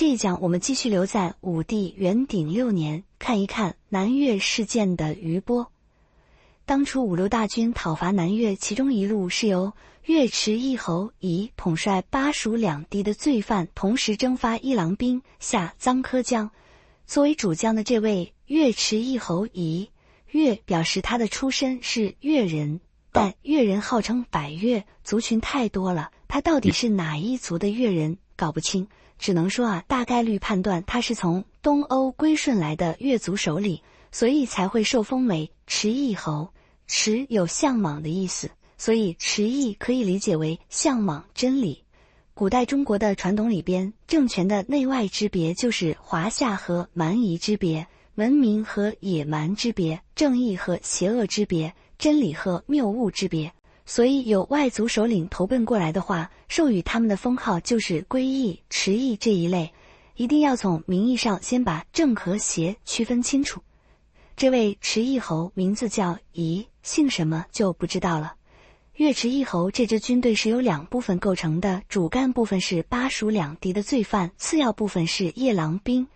这一讲我们继续留在武帝元鼎6年，看一看南越事件的余波。当初五路大军讨伐南越，其中一路是由岳池义侯乙统帅巴蜀两地的罪犯，同时征发一郎兵下臧柯江。作为主将的这位岳池义侯乙，岳表示他的出身是越人，但越人号称百越，族群太多了，他到底是哪一族的越人搞不清，只能说大概率判断他是从东欧归顺来的越族首领，所以才会受封为池义侯。池有相莽的意思，所以池义可以理解为相莽真理。古代中国的传统里边，政权的内外之别就是华夏和蛮夷之别，文明和野蛮之别，正义和邪恶之别，真理和谬误之别。所以有外族首领投奔过来的话，授予他们的封号就是归义、池义这一类，一定要从名义上先把正和邪区分清楚。这位池义侯名字叫乙，姓什么就不知道了。岳池义侯这支军队是由两部分构成的，主干部分是巴蜀两地的罪犯，次要部分是夜郎兵。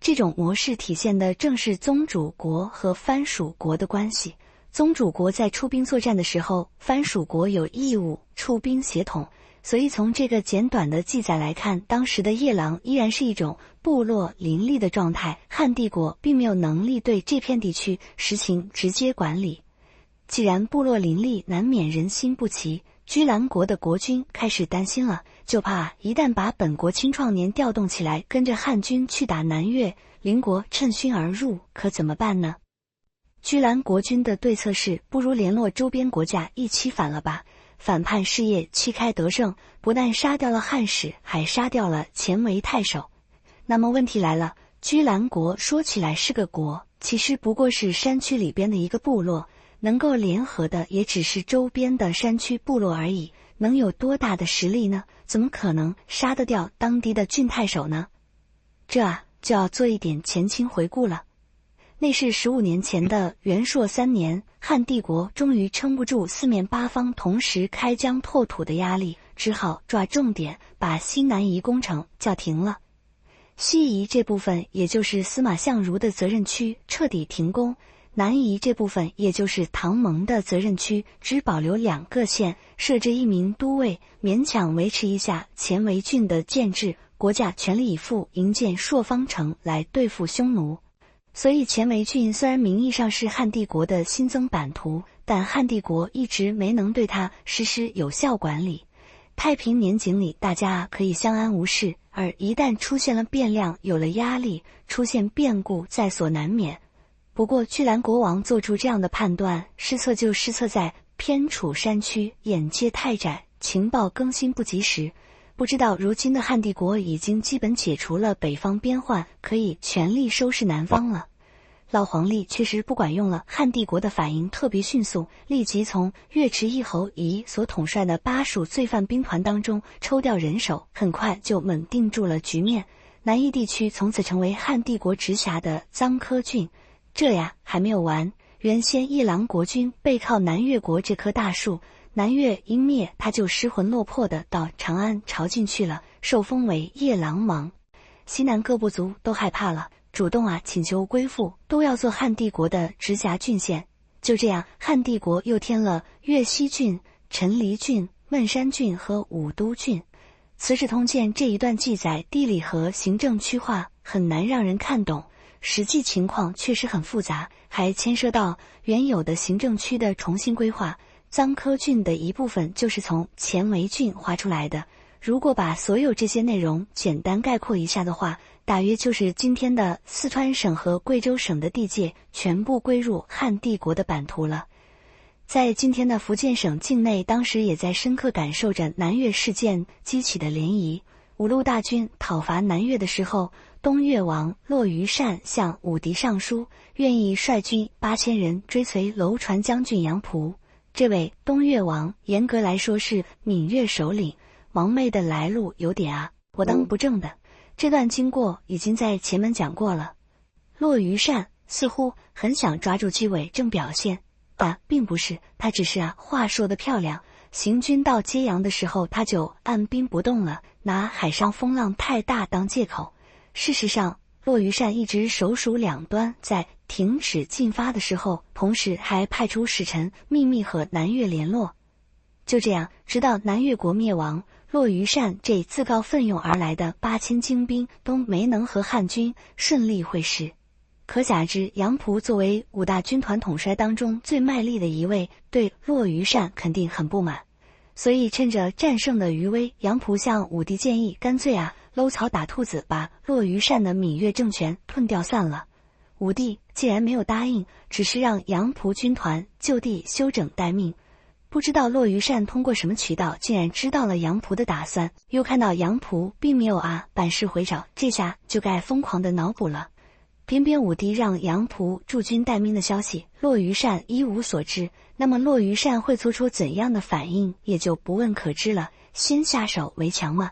这种模式体现的正是宗主国和藩属国的关系。宗主国在出兵作战的时候，藩属国有义务出兵协同，所以从这个简短的记载来看，当时的夜郎依然是一种部落林立的状态，汉帝国并没有能力对这片地区实行直接管理。既然部落林立，难免人心不齐，居兰国的国君开始担心了，就怕一旦把本国青壮年调动起来，跟着汉军去打南越，邻国趁虚而入，可怎么办呢？居兰国君的对策是，不如联络周边国家一起反了吧。反叛事业旗开得胜，不但杀掉了汉使，还杀掉了前为太守。那么问题来了，居兰国说起来是个国，其实不过是山区里边的一个部落，能够联合的也只是周边的山区部落而已，能有多大的实力呢？怎么可能杀得掉当地的郡太守呢？这就要做一点前情回顾了。那是15年前的元朔3年，汉帝国终于撑不住四面八方同时开疆拓土的压力，只好抓重点把西南夷工程叫停了。西夷这部分，也就是司马相如的责任区，彻底停工；南夷这部分，也就是唐蒙的责任区，只保留2个县，设置1名都尉，勉强维持一下前为郡的建制，国家全力以赴营建朔方城来对付匈奴。所以前为郡虽然名义上是汉帝国的新增版图，但汉帝国一直没能对它实施有效管理。太平年景里大家可以相安无事，而一旦出现了变量，有了压力，出现变故在所难免。不过居兰国王做出这样的判断，失策就失策在偏处山区，眼界太窄，情报更新不及时。不知道如今的汉帝国已经基本解除了北方边患，可以全力收拾南方了。老皇帝确实不管用了，汉帝国的反应特别迅速，立即从岳池义侯乙所统帅的巴蜀罪犯兵团当中抽调人手，很快就稳定住了局面。南夷地区从此成为汉帝国直辖的臧柯郡。这还没有完，原先夜郎国君背靠南越国这棵大树，南越一灭，他就失魂落魄的到长安朝觐去了，受封为夜郎王。西南各部族都害怕了，主动请求归附，都要做汉帝国的直辖郡县。就这样，汉帝国又添了越西郡、陈离郡、汶山郡和武都郡。《资治通鉴》这一段记载地理和行政区划很难让人看懂，实际情况确实很复杂，还牵涉到原有的行政区的重新规划。臧柯郡的一部分就是从前为郡划出来的。如果把所有这些内容简单概括一下的话，大约就是今天的四川省和贵州省的地界全部归入汉帝国的版图了。在今天的福建省境内，当时也在深刻感受着南越事件激起的涟漪。五路大军讨伐南越的时候，东越王骆于善向武帝上书，愿意率军8000人追随楼船将军杨仆。这位东越王严格来说是闽越首领，王妹的来路有点我当不正的。这段经过已经在前面讲过了。骆于善似乎很想抓住机会正表现，但并不是，他只是话说得漂亮。行军到揭阳的时候，他就按兵不动了，拿海上风浪太大当借口。事实上，骆于善一直手鼠两端，在停止进发的时候，同时还派出使臣秘密和南越联络。就这样，直到南越国灭亡，骆于善这自告奋勇而来的8000精兵都没能和汉军顺利会师。可想而知，杨仆作为5大军团统帅当中最卖力的一位，对骆于善肯定很不满。所以趁着战胜的余威，杨仆向武帝建议，干脆搂草打兔子，把骆于善的闽越政权吞掉算了。武帝既然没有答应，只是让杨仆军团就地休整待命。不知道骆于善通过什么渠道竟然知道了杨仆的打算，又看到杨仆并没有板式回朝，这下就该疯狂的脑补了。偏偏武帝让杨仆驻军待命的消息，骆于善一无所知，那么骆于善会做出怎样的反应，也就不问可知了。先下手为强嘛。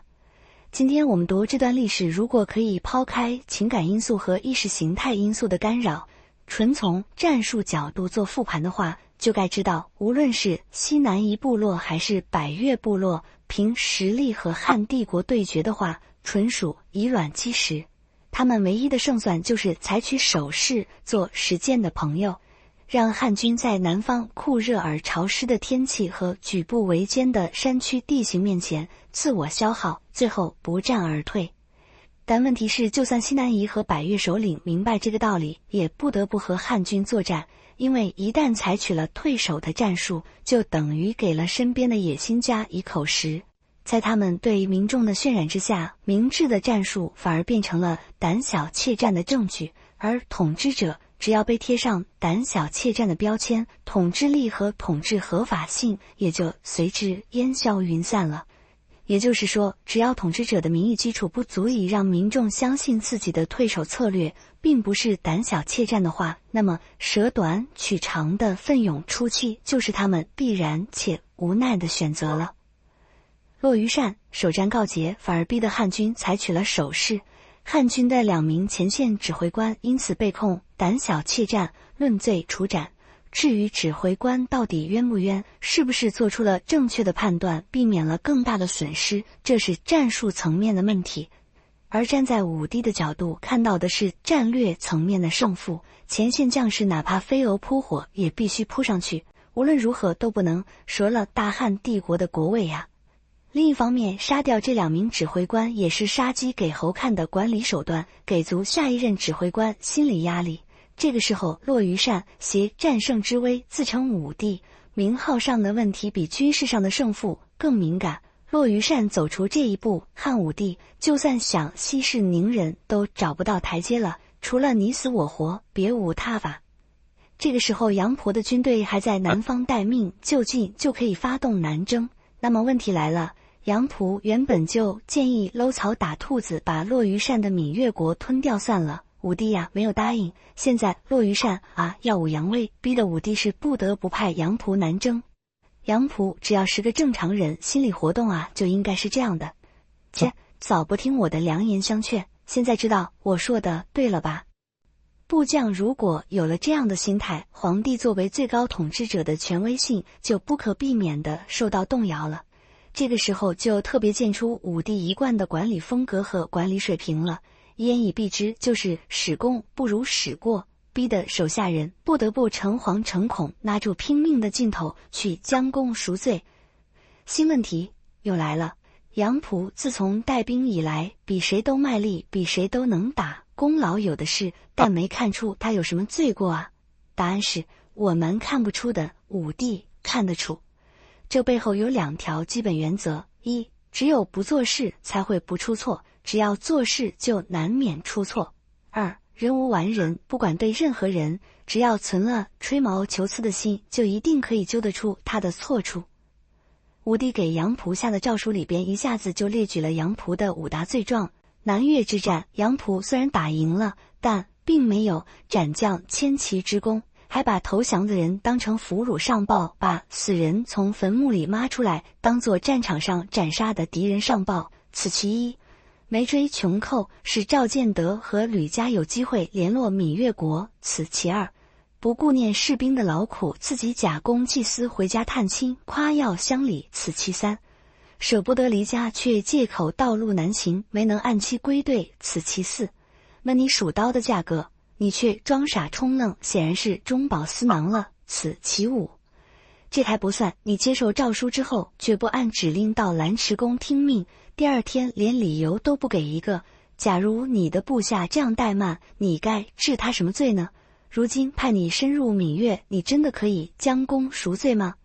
今天我们读这段历史，如果可以抛开情感因素和意识形态因素的干扰，纯从战术角度做复盘的话，就该知道，无论是西南夷部落还是百越部落，凭实力和汉帝国对决的话，纯属以卵击石。他们唯一的胜算就是采取守势做实践的朋友，让汉军在南方酷热而潮湿的天气和举步维艰的山区地形面前自我消耗，最后不战而退。但问题是，就算西南夷和百越首领明白这个道理，也不得不和汉军作战，因为一旦采取了退守的战术，就等于给了身边的野心家一口实。在他们对民众的渲染之下，明智的战术反而变成了胆小怯战的证据，而统治者只要被贴上胆小怯战的标签，统治力和统治合法性也就随之烟消云散了。也就是说，只要统治者的民意基础不足以让民众相信自己的退守策略并不是胆小怯战的话，那么舍短取长的奋勇出击就是他们必然且无奈的选择了。骆于善首战告捷，反而逼得汉军采取了守势，汉军的2名前线指挥官因此被控胆小怯战，论罪处斩。至于指挥官到底冤不冤，是不是做出了正确的判断，避免了更大的损失，这是战术层面的问题。而站在武帝的角度，看到的是战略层面的胜负，前线将士哪怕飞蛾扑火也必须扑上去，无论如何都不能折了大汉帝国的国位呀。另一方面，杀掉这2名指挥官也是杀鸡给猴看的管理手段，给足下一任指挥官心理压力。这个时候，骆于善携战胜之威自称武帝，名号上的问题比军事上的胜负更敏感。骆于善走出这一步，汉武帝就算想息事宁人都找不到台阶了，除了你死我活，别无他法。这个时候，杨仆的军队还在南方待命，就近就可以发动南征。那么问题来了，杨仆原本就建议搂草打兔子，把骆于善的闽越国吞掉算了，武帝没有答应。现在骆于善耀武扬威，逼得武帝是不得不派杨仆南征。杨仆只要是个正常人，心理活动就应该是这样的：切，早不听我的良言相劝，现在知道我说的对了吧？部将如果有了这样的心态，皇帝作为最高统治者的权威性就不可避免地受到动摇了。这个时候就特别见出武帝一贯的管理风格和管理水平了，一言以蔽之，就是使功不如使过，逼得手下人不得不诚惶诚恐，拿住拼命的劲头去将功赎罪。新问题又来了，杨仆自从带兵以来，比谁都卖力，比谁都能打，功劳有的是，但没看出他有什么罪过答案是我们看不出的，武帝看得出。这背后有2条基本原则：一，只有不做事才会不出错，只要做事就难免出错；二，人无完人，不管对任何人，只要存了吹毛求疵的心，就一定可以揪得出他的错处。武帝给杨仆下的诏书里边一下子就列举了杨仆的5大罪状。南越之战，杨仆虽然打赢了，但并没有斩将千骑之功，还把投降的人当成俘虏上报，把死人从坟墓里挖出来当作战场上斩杀的敌人上报，此其一。没追穷寇，使赵建德和吕嘉有机会联络闽越国，此其二。不顾念士兵的劳苦，自己假公济私回家探亲，夸耀乡里，此其三。舍不得离家，却借口道路难行，没能按期归队，此其四。问你数刀的价格，你却装傻充愣，显然是中饱私囊了，此其五。这还不算，你接受诏书之后，却不按指令到蓝池宫听命，第二天连理由都不给一个。假如你的部下这样怠慢，你该治他什么罪呢？如今派你深入闽越，你真的可以将功赎罪吗？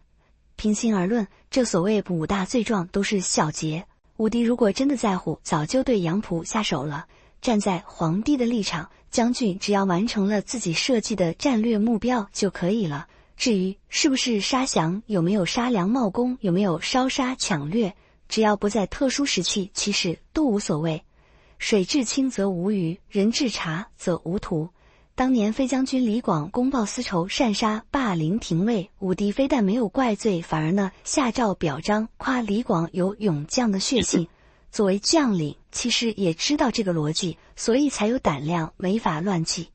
平心而论，这所谓5大罪状都是小节。武帝如果真的在乎，早就对杨仆下手了。站在皇帝的立场，将军只要完成了自己设计的战略目标就可以了。至于是不是杀降，有没有杀良冒功，有没有烧杀抢掠，只要不在特殊时期，其实都无所谓。水至清则无鱼，人至察则无徒。当年飞将军李广公报私仇，擅杀霸陵廷尉，武帝非但没有怪罪，反而呢下诏表彰，夸李广有勇将的血性。作为将领，其实也知道这个逻辑，所以才有胆量没法乱纪。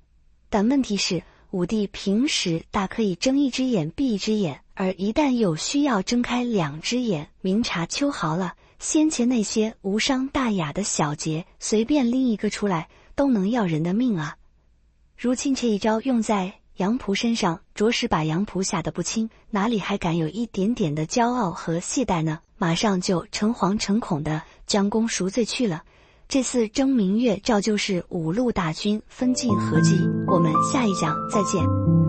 但问题是，武帝平时大可以睁一只眼闭一只眼，而一旦有需要睁开2只眼，明察秋毫了。先前那些无伤大雅的小节，随便拎一个出来，都能要人的命啊！如今这一招用在杨仆身上，着实把杨仆吓得不轻，哪里还敢有一点点的骄傲和懈怠呢？马上就诚惶诚恐的将功赎罪去了。这次征明月照旧是5路大军分进合击，我们下一讲再见。